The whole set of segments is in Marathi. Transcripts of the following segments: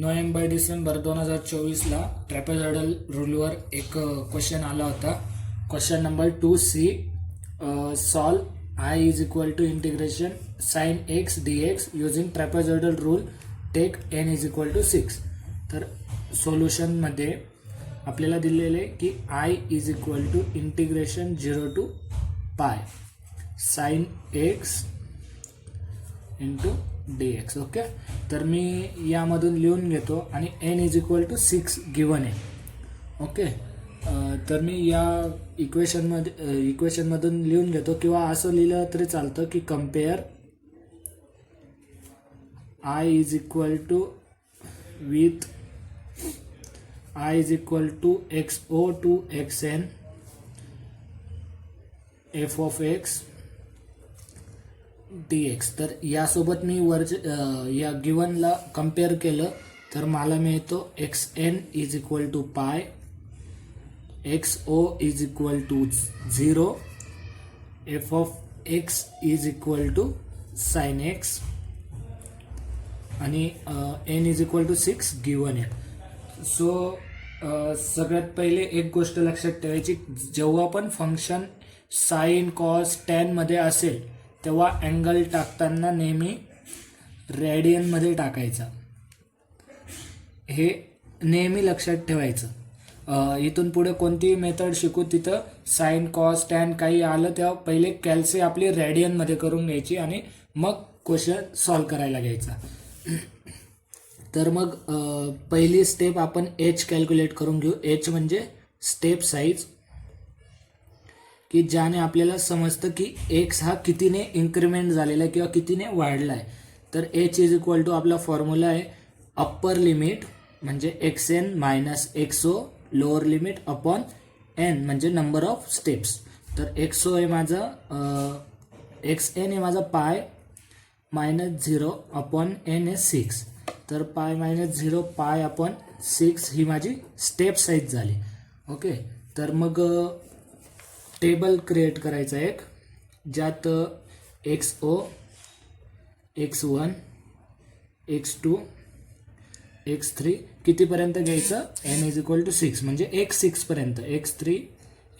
नोव्हेंबर डिसेंबर 2024ला ट्रॅपेझॉइडल रूलवर एक क्वेश्चन आला होता. Question number 2C, solve I is equal to integration sine x d x using trapezoidal rule take n is equal to 6. तर सोल्युशनमध्ये आपल्याला दिलेले की I is equal to integration 0 to pi sine x into d x. Okay, तर मी यामधून लिहून घेतो आणि n is equal to 6 given आहे. ओके, तर मी या इक्वेशनमधून लिहून घेतो किंवा असं लिहिलं तरी चालतं की compare y is equal to with y is equal to x o to x n f of x d x. तर यासोबत मी या गिवनला कम्पेअर केलं तर मला मिळतो x n is equal to pi, x o is equal to 0, f of x is equal to sine x आणि n is equal to 6 given आहे. सो सगळ्यात पहिले एक गोष्ट लक्षात ठेवायची, जेव्हा पण फंक्शन साइन कॉस टॅन मध्ये असेल तेव्हा अँगल टाकताना नेहमी रेडियनमध्ये टाकायचा. हे नेहमी लक्षात ठेवायचं. इथून पुढे कोणतीही मेथड शिकू तिथं साइन कॉस टॅन काही आलं तेव्हा पहिले कॅल्सी आपली रेडियनमध्ये करून घ्यायची आणि मग क्वेश्चन सॉल्व करायला घ्यायचा. तर मग पहिली स्टेप आपण एच कॅल्क्युलेट करून घेऊ. एच म्हणजे स्टेप साईज, की ज्याने आपल्याला समजतं की एक्स हा कितीने इन्क्रीमेंट झालेला आहे किंवा कितीने वाढला आहे. तर एच इज इक्वल टू आपला फॉर्म्युला आहे अप्पर लिमिट म्हणजे एक्स एन मायनस एक्स ओ, लोअर लिमिट अपॉन एन म्हणजे नंबर ऑफ स्टेप्स. तर एक्स ओ आहे माझा एक्स एन आहे माझा पाय मायनस 0 अपॉन एन आहे 6. तर पाय मायनस 0 पाय अपॉन 6 ही माझी स्टेप साईज झाली. ओके, तर मग टेबल क्रिएट करायचा एक, ज्यात x o, x one, x two, x three कितीपर्यंत घ्यायचं, एन इज इक्वल टू 6 म्हणजे एक्स 6 पर्यंत, एक्स 3,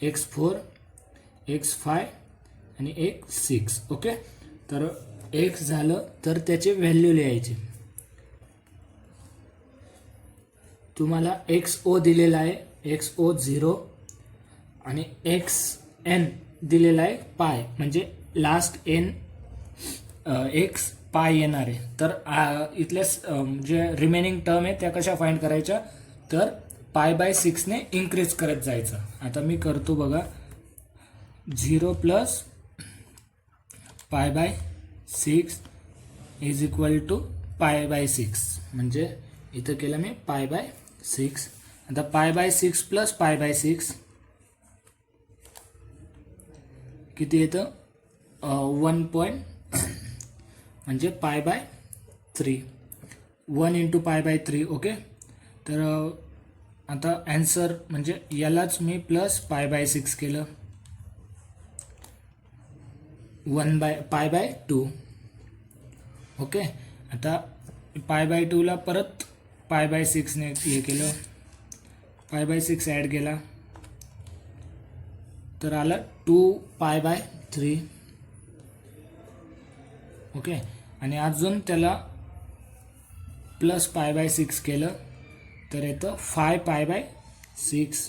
एक्स 4, एक्स 5 आणि एक्स 6. ओके, तर एक्स झालं तर त्याची व्हॅल्यू लिहायची. तुम्हाला एक्स ओ दिलेला आहे, एक्स ओ 0 आणि एक्स एन दिलेला आहे पाय म्हणजे लास्ट एन एक्स पाय येणार आहे. तर इथल्या जे रिमेनिंग टर्म आहे त्या कशा फाइंड करायच्या, तर पाय बाय 6ने इन्क्रीज करत जायचं. आता मी करतो बघा, 0 plus pi by 6 is equal to pi by 6 म्हणजे इथं केलं मी पाय बाय 6. आता पाय बाय 6 प्लस पाय बाय 6 किती येतं, 1 पॉईंट म्हणजे pi by 3, 1 into pi by 3. Okay, तर आता ॲन्सर म्हणजे यालाच मी प्लस पाय बाय 6 केलं, 1 बाय पाय बाय 2. ओके, आता पाय बाय 2ला परत पाय बाय 6ने हे केलं, पाय बाय 6 ॲड केला तर आला 2 पाय बाय 3. ओके, आणि अजून त्याला प्लस पाय बाय 6 केलं तर येतं 5 पाय बाय 6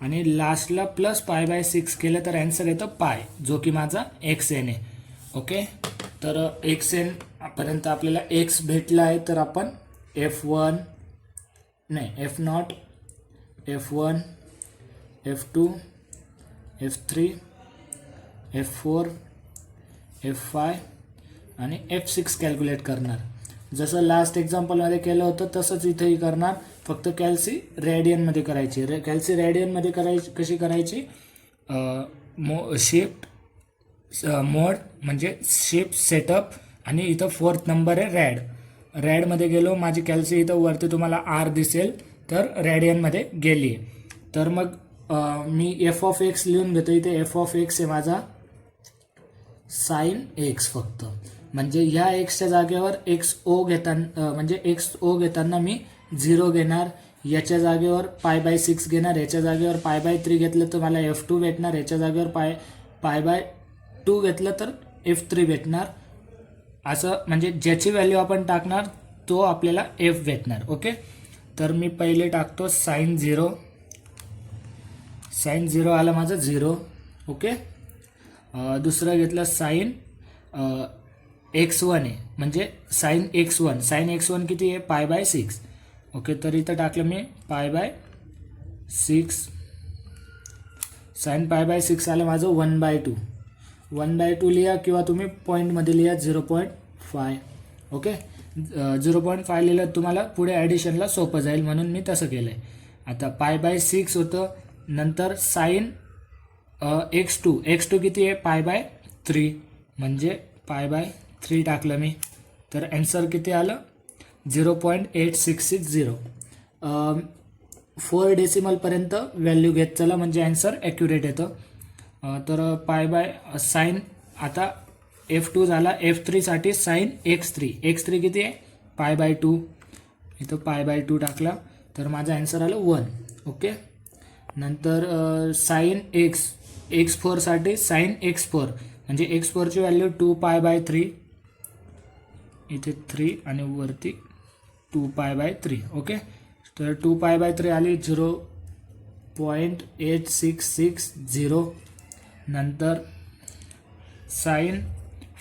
आणि लास्टला प्लस पाय बाय 6 केलं तर ॲन्सर येतं पाय, जो की माझा एक्स एन आहे. ओके, तर एक्स एन पर्यंत आपल्याला एक्स भेटला आहे. तर आपण F1 नाही F0, F1, F2, F3, F4, F5 आणि F6 कॅल्क्युलेट करणार. जसं लास्ट एक्झाम्पलमध्ये केलं होतं तसंच इथेही करणार, फक्त कॅल्सी रेडियनमध्ये करायची. कॅल्सी रेडियनमध्ये कशी करायची, शिफ्ट मोड म्हणजे शिफ्ट सेटअप आणि इथं 4th नंबर आहे रॅडमध्ये गेलो. माझी कॅल्सी इथं वरती तुम्हाला आर दिसेल तर रेडियनमध्ये गेली आहे. तर मग मी एफ ऑफ एक्स लिहून घेतो. इथे एफ ऑफ एक्स आहे माझा साइन एक्स फक्त, म्हणजे ह्या एक्सच्या जागेवर एक्स ओ घेताना म्हणजे एक्स ओ घेताना मी 0 घेणार, याच्या जागेवर π/6 घेणार, याच्या जागेवर π/3 घेतलं तर मला F2 भेटणार, याच्या जागेवर π/2 घेतलं तर F3 भेटणार. असं म्हणजे ज्याची व्हॅल्यू आपण टाकणार तो आपल्याला F भेटणार. ओके, तर मी पहिले टाकतो sin 0. sin 0 आलं माझं 0. ओके, दुसरं घेतलं sin x1 आहे म्हणजे sin x1. sin x1 किती आहे π/6. ओके, तर इथं टाकलं मी π/6. sin π/6 आलं माझं 1/2. 1/2 लिहा किंवा तुम्ही पॉईंटमध्ये लिहा 0.5. ओके, 0.5 लिहिलं तुम्हाला पुढे ॲडिशनला सोपं जाईल म्हणून मी तसं केलं आहे. आता π/6 होतं, नंतर sin x2 किती आहे π/3 म्हणजे π/3 टाकलं मी, तर ॲन्सर किती आलं 0.8660. 4 डेसिमलपर्यंत व्हॅल्यू घेत चला म्हणजे ॲन्सर ॲक्युरेट येतं. तर sin आता F2 झाला. F3साठी sin x3 किती आहे π/2, इथं π/2 टाकला तर माझा ॲन्सर आलं 1. ओके, नंतर sin x4साठी sin x4 म्हणजे x4ची व्हॅल्यू 2π/3, इथे 3 आणि वरती 2π/3. ओके, तर 2π/3 आली 0.8660. नंतर sin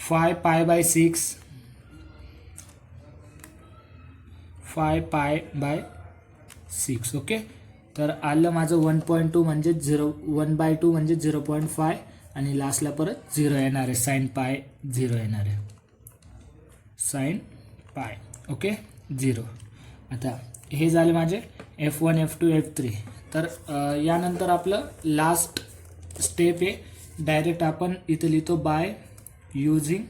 5π/6 ओके, तर आलं माझं 1.2 म्हणजे 1/2 म्हणजे 0.5 आणि लास्टला परत 0 येणार आहे. sin π 0 येणार आहे. sin π okay 0. आता हे झाले माझे F1 F2 F3. तर यानंतर आपलं लास्ट स्टेप आहे. डायरेक्ट आपण इथे लिहितो by using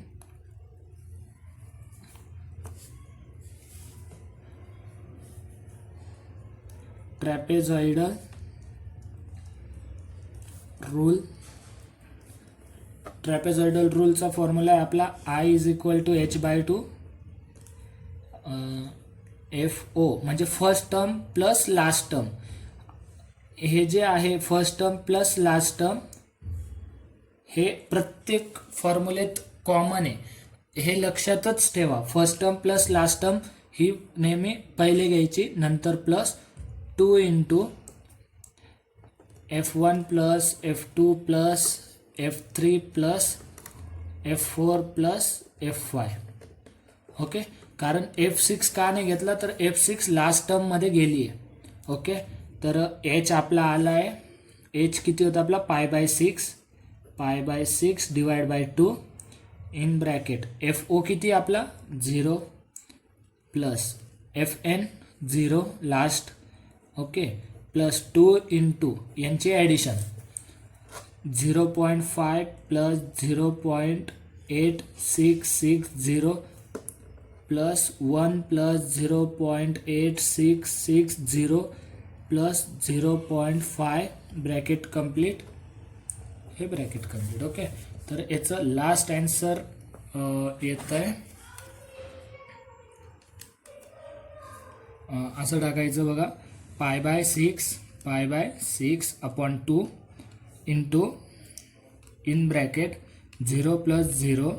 trapezoidal rule. Trapezoidal रूलचा फॉर्म्युला आहे आपला I = h/2 FO म्हणजे first term plus last term. हे जे आहे first term plus last term हे प्रत्येक फॉर्म्युलेत कॉमन आहे, हे लक्षातच ठेवा. First term plus last term ही नेहमी पहिले घ्यायची, नंतर plus 2 × F1 plus F2 plus F3 plus F4 plus F5. Okay, कारण F6 का नाही घेतला तर F6 लास्ट टर्ममध्ये गेली आहे. ओके, तर H आपला आला आहे. H किती होता आपला π/6 divide by 2 in bracket FO किती आपला 0 plus FN 0 last. Okay, plus 2 × यांची addition 0.5 plus 0.8660 plus 1 plus 0.8660 plus 0.5 bracket complete. हे ब्रॅकेट कंप्लीट. ओके, तर याचं लास्ट ॲन्सर येतं आहे असं टाकायचं बघा. π/6/6/2 into in bracket 0 plus 0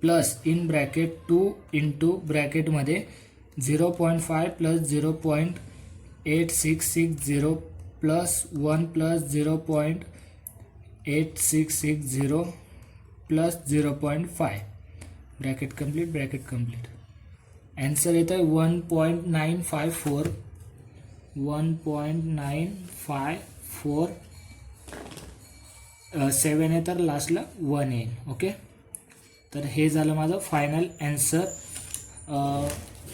plus in bracket 2 into ब्रॅकेटमध्ये 0.5 plus 0.8660 plus 1 plus 0.8660 plus 0.5 bracket complete. Answer येतं आहे 1.954 7 आहे तर लास्टला 1 येईल. ओके, तर हे झालं माझं फायनल ॲन्सर.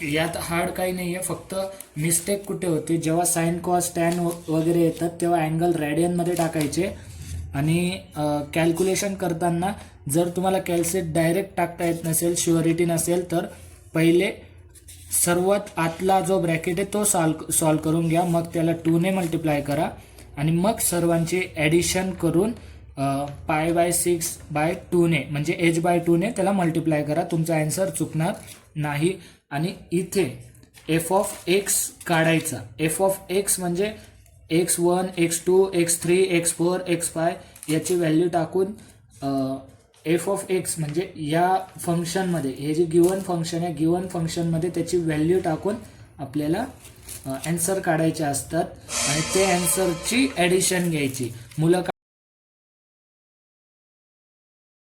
यात हार्ड काही नाही आहे, फक्त मिस्टेक कुठे होते जेव्हा साइन कॉस टॅन वगैरे येतात तेव्हा अँगल रॅडियनमध्ये टाकायचे आणि कॅल्क्युलेशन करताना जर तुम्हाला कॅल्सेट डायरेक्ट टाकता येत नसेल, शुअरिटी नसेल, तर पहिले सर्वात आतला जो ब्रॅकेट आहे तो सॉल्व करून घ्या, मग त्याला 2 ने मल्टिप्लाय करा आणि मग सर्वांची ॲडिशन करून π/6/2ने म्हणजे h/2ने त्याला मल्टिप्लाय करा, तुमचा आन्सर चुकणार नाही. आणि इथे एफ ऑफ एक्स काढायचा. एफ ऑफ एक्स म्हणजे x1, x2, x3, x4, x5 याची व्हॅल्यू टाकून एफ ऑफ एक्स म्हणजे या फंक्शनमध्ये, हे जे गिवन फंक्शन आहे, गिवन फंक्शनमध्ये त्याची व्हॅल्यू टाकून आपल्याला आन्सर काढायचे असतात आणि ते आन्सरची ॲडिशन घ्यायची. मुलं